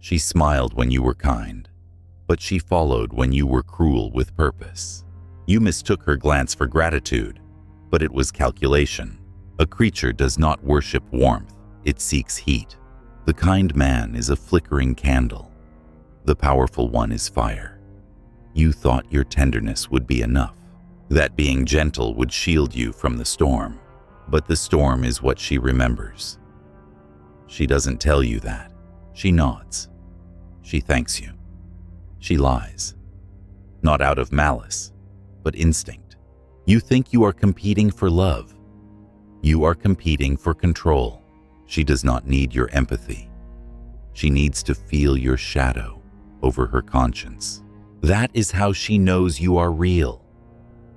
She smiled when you were kind, but she followed when you were cruel with purpose. You mistook her glance for gratitude, but it was calculation. A creature does not worship warmth, it seeks heat. The kind man is a flickering candle. The powerful one is fire. You thought your tenderness would be enough, that being gentle would shield you from the storm. But the storm is what she remembers. She doesn't tell you that. She nods. She thanks you. She lies. Not out of malice, but instinct. You think you are competing for love. You are competing for control. She does not need your empathy. She needs to feel your shadow over her conscience. That is how she knows you are real.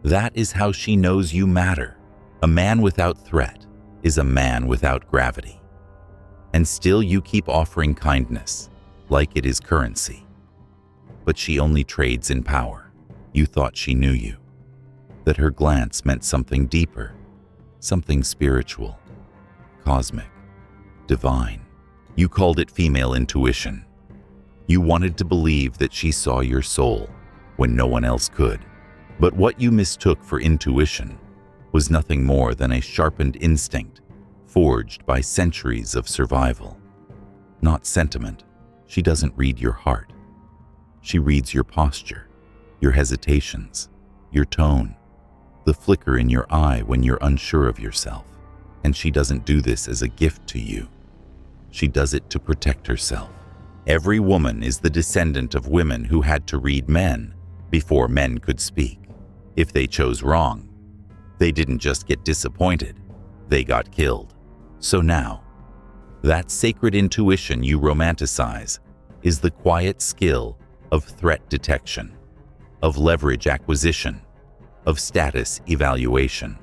That is how she knows you matter. A man without threat is a man without gravity. And still you keep offering kindness like it is currency. But she only trades in power. You thought she knew you, that her glance meant something deeper, something spiritual, cosmic, divine. You called it female intuition. You wanted to believe that she saw your soul when no one else could. But what you mistook for intuition was nothing more than a sharpened instinct forged by centuries of survival. Not sentiment. She doesn't read your heart. She reads your posture, your hesitations, your tone, the flicker in your eye when you're unsure of yourself. And she doesn't do this as a gift to you. She does it to protect herself. Every woman is the descendant of women who had to read men before men could speak. If they chose wrong, they didn't just get disappointed, they got killed. So now, that sacred intuition you romanticize is the quiet skill of threat detection, of leverage acquisition, of status evaluation.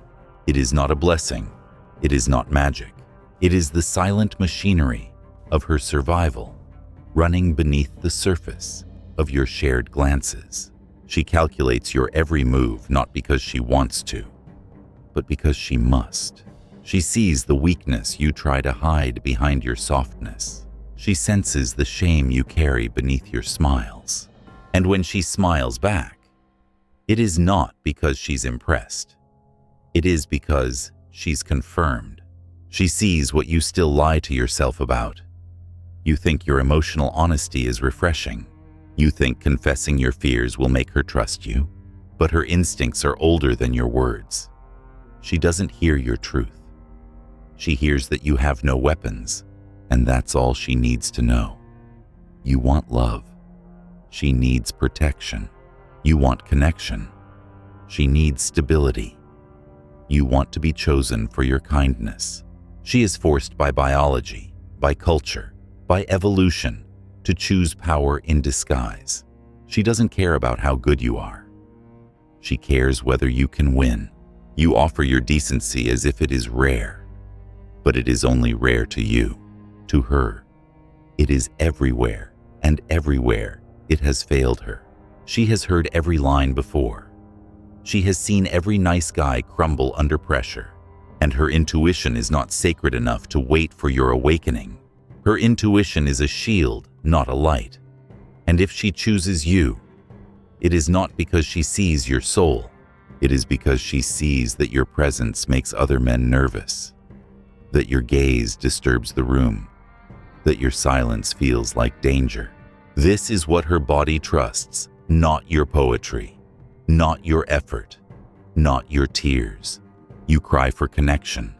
It is not a blessing. It is not magic. It is the silent machinery of her survival, running beneath the surface of your shared glances. She calculates your every move not because she wants to, but because she must. She sees the weakness you try to hide behind your softness. She senses the shame you carry beneath your smiles. And when she smiles back, it is not because she's impressed. It is because she's confirmed. She sees what you still lie to yourself about. You think your emotional honesty is refreshing. You think confessing your fears will make her trust you, but her instincts are older than your words. She doesn't hear your truth. She hears that you have no weapons, and that's all she needs to know. You want love. She needs protection. You want connection. She needs stability. You want to be chosen for your kindness. She is forced by biology, by culture, by evolution, to choose power in disguise. She doesn't care about how good you are. She cares whether you can win. You offer your decency as if it is rare, but it is only rare to you. To her, it is everywhere, and everywhere it has failed her. She has heard every line before. She has seen every nice guy crumble under pressure, and her intuition is not sacred enough to wait for your awakening. Her intuition is a shield, not a light. And if she chooses you, it is not because she sees your soul. It is because she sees that your presence makes other men nervous, that your gaze disturbs the room, that your silence feels like danger. This is what her body trusts, not your poetry, not your effort, not your tears. You cry for connection,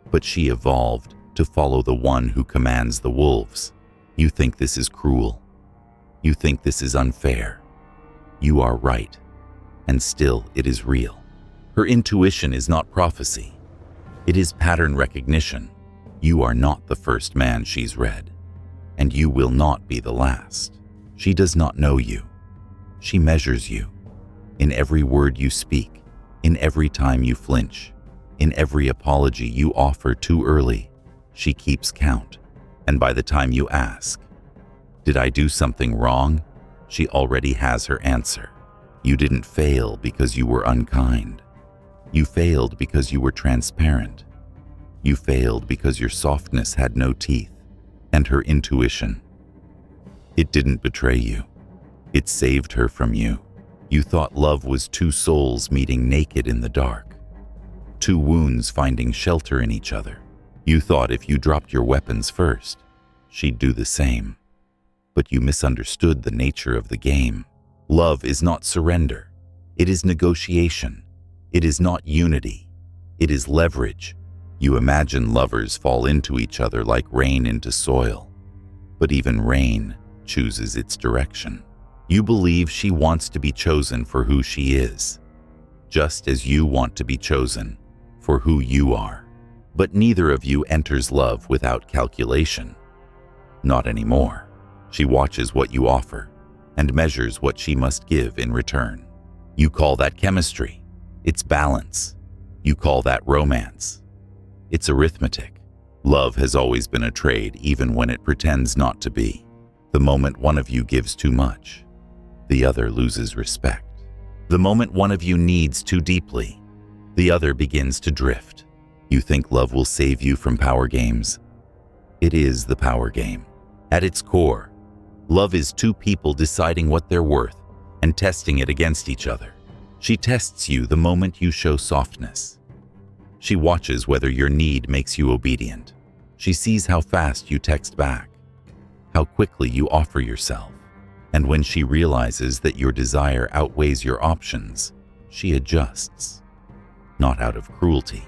but she evolved to follow the one who commands the wolves. You think this is cruel. You think this is unfair. You are right, and still it is real. Her intuition is not prophecy. It is pattern recognition. You are not the first man she's read, and you will not be the last. She does not know you. She measures you. In every word you speak, in every time you flinch, in every apology you offer too early, she keeps count. And by the time you ask, "Did I do something wrong?" she already has her answer. You didn't fail because you were unkind. You failed because you were transparent. You failed because your softness had no teeth, and her intuition It didn't betray you. It saved her from you. You thought love was two souls meeting naked in the dark, two wounds finding shelter in each other. You thought if you dropped your weapons first, she'd do the same. But you misunderstood the nature of the game. Love is not surrender. It is negotiation. It is not unity. It is leverage. You imagine lovers fall into each other like rain into soil. But even rain chooses its direction. You believe she wants to be chosen for who she is, just as you want to be chosen for who you are. But neither of you enters love without calculation. Not anymore. She watches what you offer and measures what she must give in return. You call that chemistry. It's balance. You call that romance. It's arithmetic. Love has always been a trade, even when it pretends not to be. The moment one of you gives too much, the other loses respect. The moment one of you needs too deeply, the other begins to drift. You think love will save you from power games? It is the power game. At its core, love is two people deciding what they're worth and testing it against each other. She tests you the moment you show softness. She watches whether your need makes you obedient. She sees how fast you text back, how quickly you offer yourself. And when she realizes that your desire outweighs your options, she adjusts. Not out of cruelty,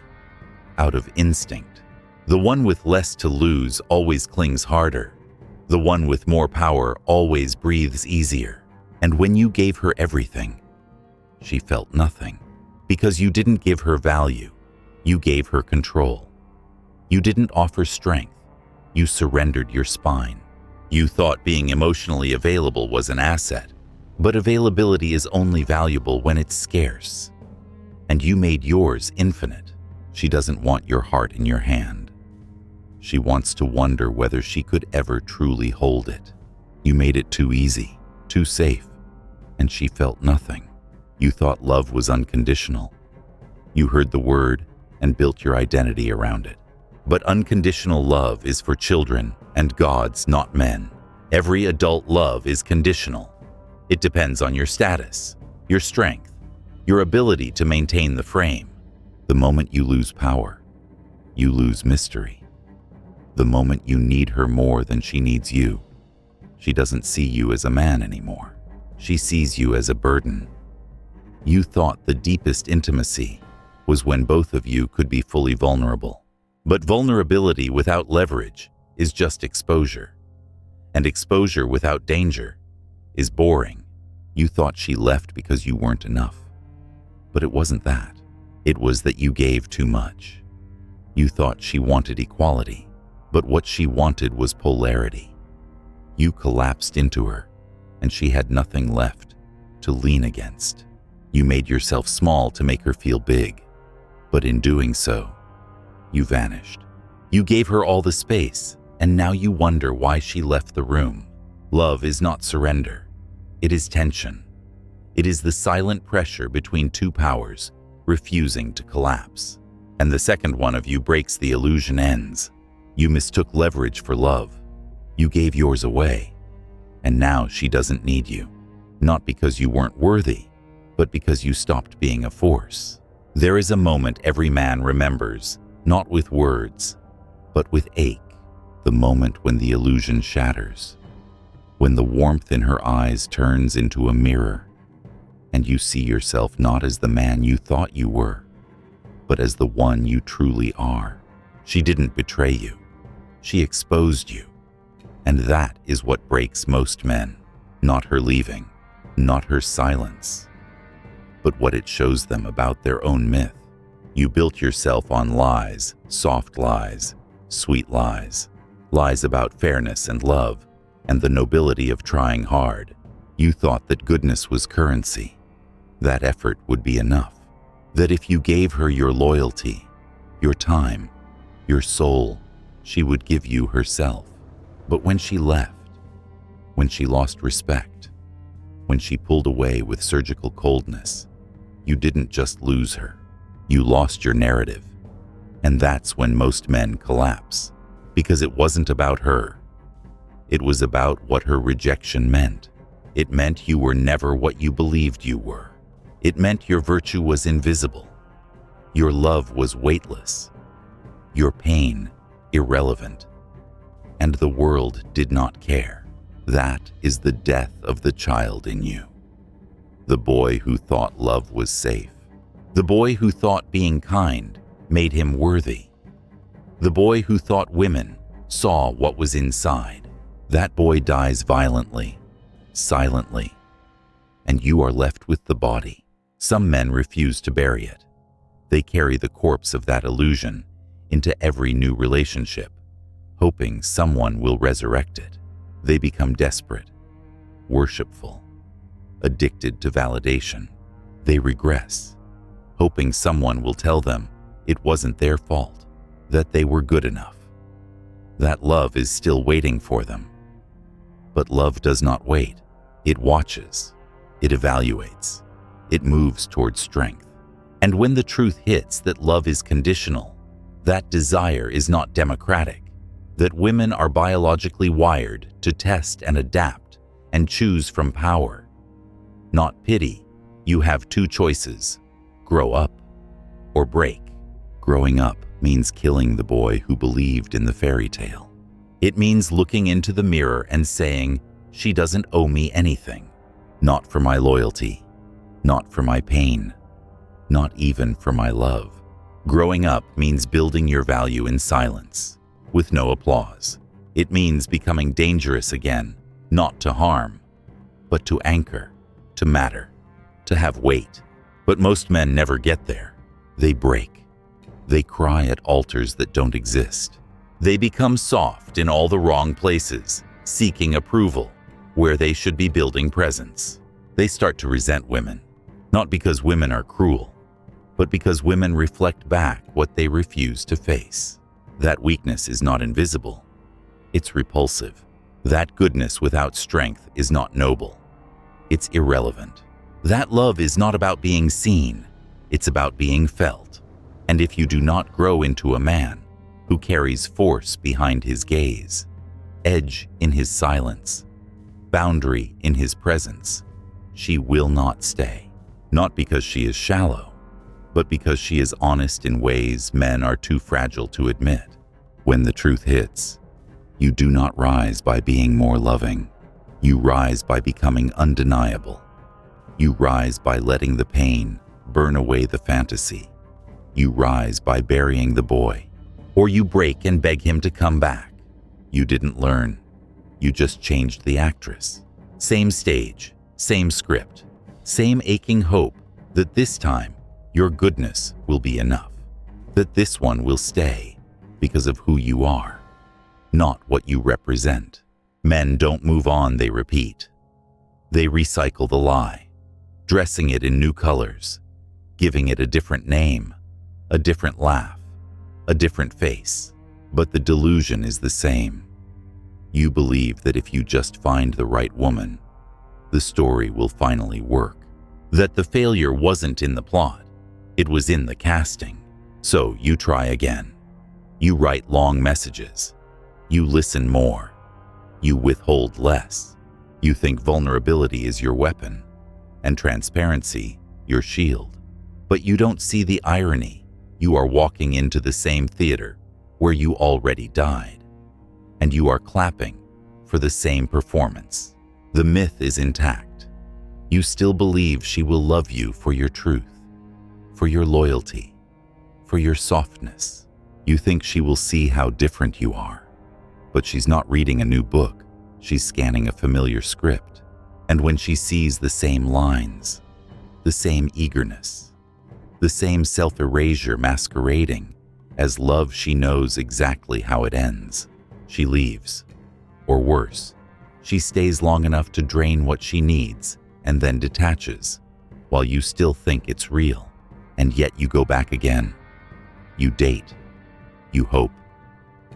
out of instinct. The one with less to lose always clings harder. The one with more power always breathes easier. And when you gave her everything, she felt nothing. Because you didn't give her value, you gave her control. You didn't offer strength, you surrendered your spine. You thought being emotionally available was an asset, but availability is only valuable when it's scarce. And you made yours infinite. She doesn't want your heart in your hand. She wants to wonder whether she could ever truly hold it. You made it too easy, too safe, and she felt nothing. You thought love was unconditional. You heard the word and built your identity around it. But unconditional love is for children and gods, not men. Every adult love is conditional. It depends on your status, your strength, your ability to maintain the frame. The moment you lose power, you lose mystery. The moment you need her more than she needs you, she doesn't see you as a man anymore. She sees you as a burden. You thought the deepest intimacy was when both of you could be fully vulnerable. But vulnerability without leverage is just exposure. And exposure without danger is boring. You thought she left because you weren't enough. But it wasn't that. It was that you gave too much. You thought she wanted equality, but what she wanted was polarity. You collapsed into her, and she had nothing left to lean against. You made yourself small to make her feel big, but in doing so, you vanished. You gave her all the space, and now you wonder why she left the room. Love is not surrender. It is tension. It is the silent pressure between two powers refusing to collapse. And the second one of you breaks, the illusion ends. You mistook leverage for love. You gave yours away. And now she doesn't need you. Not because you weren't worthy, but because you stopped being a force. There is a moment every man remembers, not with words, but with ache. The moment when the illusion shatters, when the warmth in her eyes turns into a mirror, and you see yourself not as the man you thought you were, but as the one you truly are. She didn't betray you. She exposed you. And that is what breaks most men. Not her leaving, not her silence, but what it shows them about their own myth. You built yourself on lies, soft lies, sweet lies, lies about fairness and love, and the nobility of trying hard. You thought that goodness was currency, that effort would be enough, that if you gave her your loyalty, your time, your soul, she would give you herself. But when she left, when she lost respect, when she pulled away with surgical coldness, you didn't just lose her. You lost your narrative. And that's when most men collapse, because it wasn't about her. It was about what her rejection meant. It meant you were never what you believed you were. It meant your virtue was invisible. Your love was weightless. Your pain irrelevant. And the world did not care. That is the death of the child in you. The boy who thought love was safe. The boy who thought being kind made him worthy. The boy who thought women saw what was inside. That boy dies violently, silently, and you are left with the body. Some men refuse to bury it. They carry the corpse of that illusion into every new relationship, hoping someone will resurrect it. They become desperate, worshipful, addicted to validation. They regress, hoping someone will tell them it wasn't their fault, that they were good enough, that love is still waiting for them. But love does not wait. It watches, it evaluates, it moves towards strength. And when the truth hits that love is conditional, that desire is not democratic, that women are biologically wired to test and adapt and choose from power, not pity, you have two choices: grow up or break. Growing up means killing the boy who believed in the fairy tale. It means looking into the mirror and saying, she doesn't owe me anything, not for my loyalty, not for my pain, not even for my love. Growing up means building your value in silence, with no applause. It means becoming dangerous again, not to harm, but to anchor, to matter, to have weight. But most men never get there. They break. They cry at altars that don't exist. They become soft in all the wrong places, seeking approval, where they should be building presence. They start to resent women, not because women are cruel, but because women reflect back what they refuse to face. That weakness is not invisible. It's repulsive. That goodness without strength is not noble. It's irrelevant. That love is not about being seen. It's about being felt. And if you do not grow into a man who carries force behind his gaze, edge in his silence, boundary in his presence, she will not stay. Not because she is shallow, but because she is honest in ways men are too fragile to admit. When the truth hits, you do not rise by being more loving. You rise by becoming undeniable. You rise by letting the pain burn away the fantasy. You rise by burying the boy, or you break and beg him to come back. You didn't learn. You just changed the actress. Same stage, same script, same aching hope that this time your goodness will be enough, that this one will stay because of who you are, not what you represent. Men don't move on, they repeat. They recycle the lie, dressing it in new colors, giving it a different name, a different laugh, a different face. But the delusion is the same. You believe that if you just find the right woman, the story will finally work, that the failure wasn't in the plot. It was in the casting. So you try again. You write long messages. You listen more. You withhold less. You think vulnerability is your weapon and transparency your shield. But you don't see the irony. You are walking into the same theater where you already died, and you are clapping for the same performance. The myth is intact. You still believe she will love you for your truth, for your loyalty, for your softness. You think she will see how different you are. But she's not reading a new book. She's scanning a familiar script. And when she sees the same lines, the same eagerness, the same self-erasure masquerading as love, she knows exactly how it ends. She leaves. Or worse, she stays long enough to drain what she needs and then detaches, while you still think it's real. And yet you go back again. You date. You hope.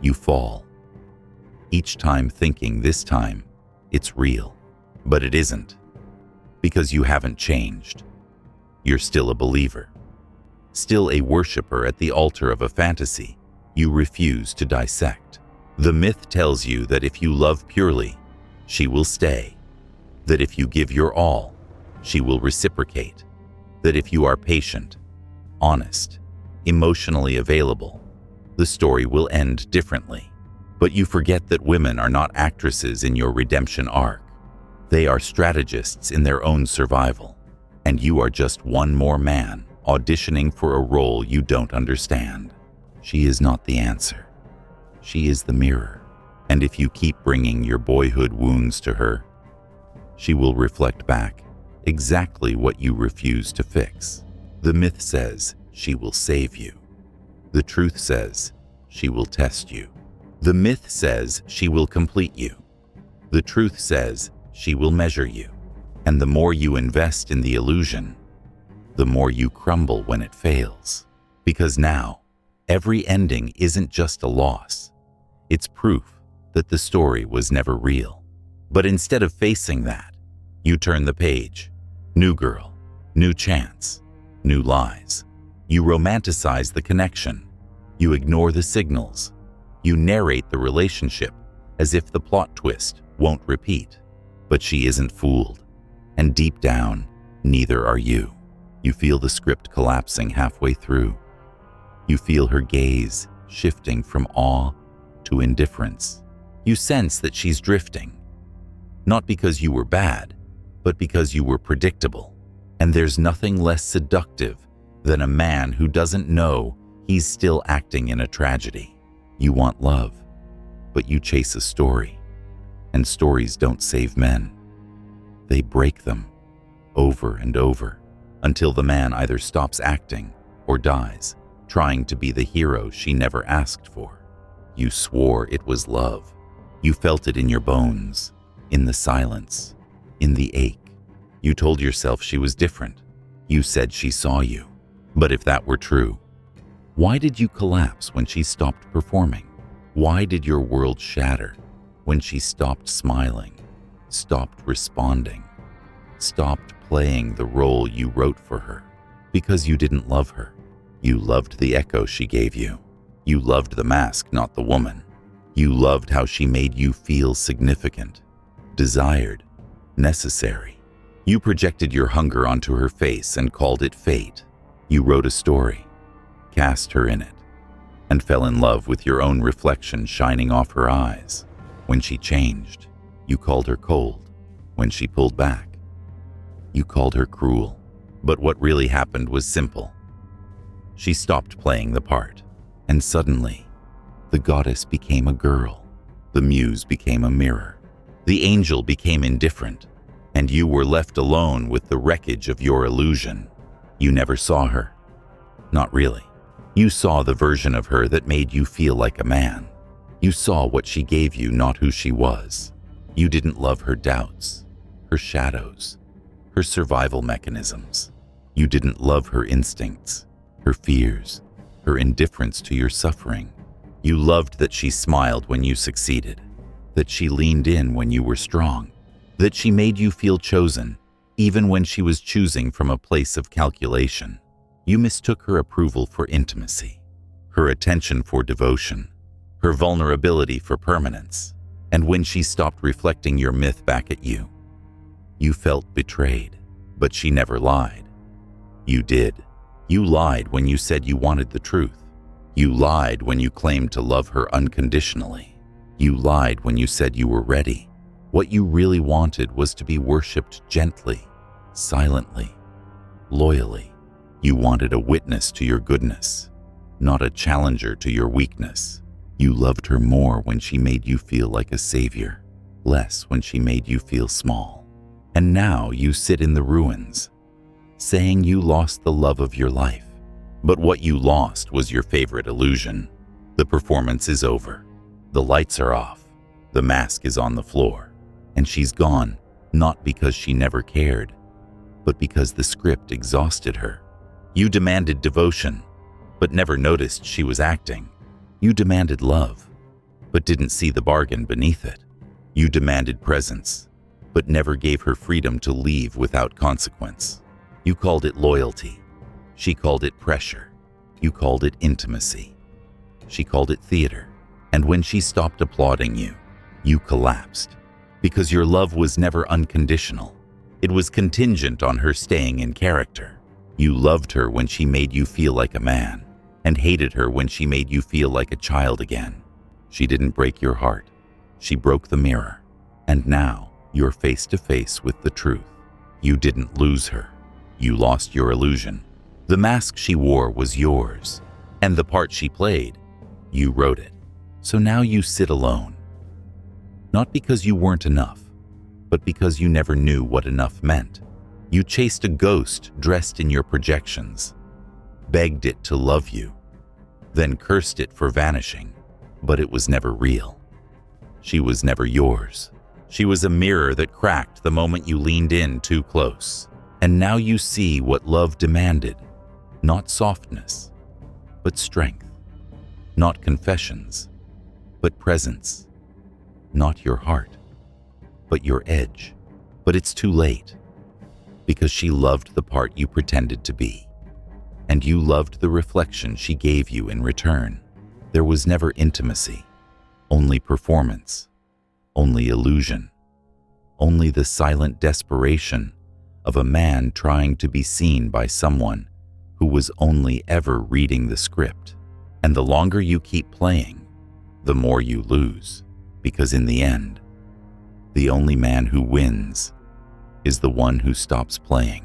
You fall. Each time thinking this time it's real. But it isn't. Because you haven't changed. You're still a believer. Still a worshiper at the altar of a fantasy you refuse to dissect. The myth tells you that if you love purely, she will stay. That if you give your all, she will reciprocate. That if you are patient, honest, emotionally available, the story will end differently. But you forget that women are not actresses in your redemption arc. They are strategists in their own survival. And you are just one more man auditioning for a role you don't understand. She is not the answer. She is the mirror. And if you keep bringing your boyhood wounds to her, she will reflect back exactly what you refuse to fix. The myth says she will save you. The truth says she will test you. The myth says she will complete you. The truth says she will measure you. And the more you invest in the illusion, the more you crumble when it fails. Because now, every ending isn't just a loss. It's proof that the story was never real. But instead of facing that, you turn the page. New girl, new chance, new lies. You romanticize the connection. You ignore the signals. You narrate the relationship as if the plot twist won't repeat. But she isn't fooled. And deep down, neither are you. You feel the script collapsing halfway through. You feel her gaze shifting from awe to indifference. You sense that she's drifting. Not because you were bad, but because you were predictable. And there's nothing less seductive than a man who doesn't know he's still acting in a tragedy. You want love, but you chase a story. And stories don't save men. They break them over and over until the man either stops acting or dies, trying to be the hero she never asked for. You swore it was love. You felt it in your bones, in the silence, in the ache. You told yourself she was different. You said she saw you. But if that were true, why did you collapse when she stopped performing? Why did your world shatter when she stopped smiling, stopped responding, stopped playing the role you wrote for her? Because you didn't love her. You loved the echo she gave you. You loved the mask, not the woman. You loved how she made you feel significant, desired, necessary. You projected your hunger onto her face and called it fate. You wrote a story, cast her in it, and fell in love with your own reflection shining off her eyes. When she changed, you called her cold. When she pulled back, you called her cruel. But what really happened was simple. She stopped playing the part, and suddenly, the goddess became a girl. The muse became a mirror. The angel became indifferent, and you were left alone with the wreckage of your illusion. You never saw her. Not really. You saw the version of her that made you feel like a man. You saw what she gave you, not who she was. You didn't love her doubts, her shadows, her survival mechanisms. You didn't love her instincts, her fears, her indifference to your suffering. You loved that she smiled when you succeeded, that she leaned in when you were strong, that she made you feel chosen, even when she was choosing from a place of calculation. You mistook her approval for intimacy, her attention for devotion, her vulnerability for permanence. And when she stopped reflecting your myth back at you, you felt betrayed. But she never lied. You did. You lied when you said you wanted the truth. You lied when you claimed to love her unconditionally. You lied when you said you were ready. What you really wanted was to be worshipped gently, silently, loyally. You wanted a witness to your goodness, not a challenger to your weakness. You loved her more when she made you feel like a savior, less when she made you feel small. And now you sit in the ruins, saying you lost the love of your life. But what you lost was your favorite illusion. The performance is over. The lights are off. The mask is on the floor. And she's gone, not because she never cared, but because the script exhausted her. You demanded devotion, but never noticed she was acting. You demanded love, but didn't see the bargain beneath it. You demanded presence, but never gave her freedom to leave without consequence. You called it loyalty. She called it pressure. You called it intimacy. She called it theater. And when she stopped applauding you, you collapsed. Because your love was never unconditional. It was contingent on her staying in character. You loved her when she made you feel like a man, and hated her when she made you feel like a child again. She didn't break your heart. She broke the mirror. And now, you're face to face with the truth. You didn't lose her. You lost your illusion. The mask she wore was yours, and the part she played, you wrote it. So now you sit alone. Not because you weren't enough, but because you never knew what enough meant. You chased a ghost dressed in your projections, begged it to love you, then cursed it for vanishing, but it was never real. She was never yours. She was a mirror that cracked the moment you leaned in too close. And now you see what love demanded. Not softness, but strength. Not confessions, but presence. Not your heart, but your edge. But it's too late, because she loved the part you pretended to be. And you loved the reflection she gave you in return. There was never intimacy, only performance, only illusion, only the silent desperation of a man trying to be seen by someone who was only ever reading the script. And the longer you keep playing, the more you lose, because in the end, the only man who wins is the one who stops playing.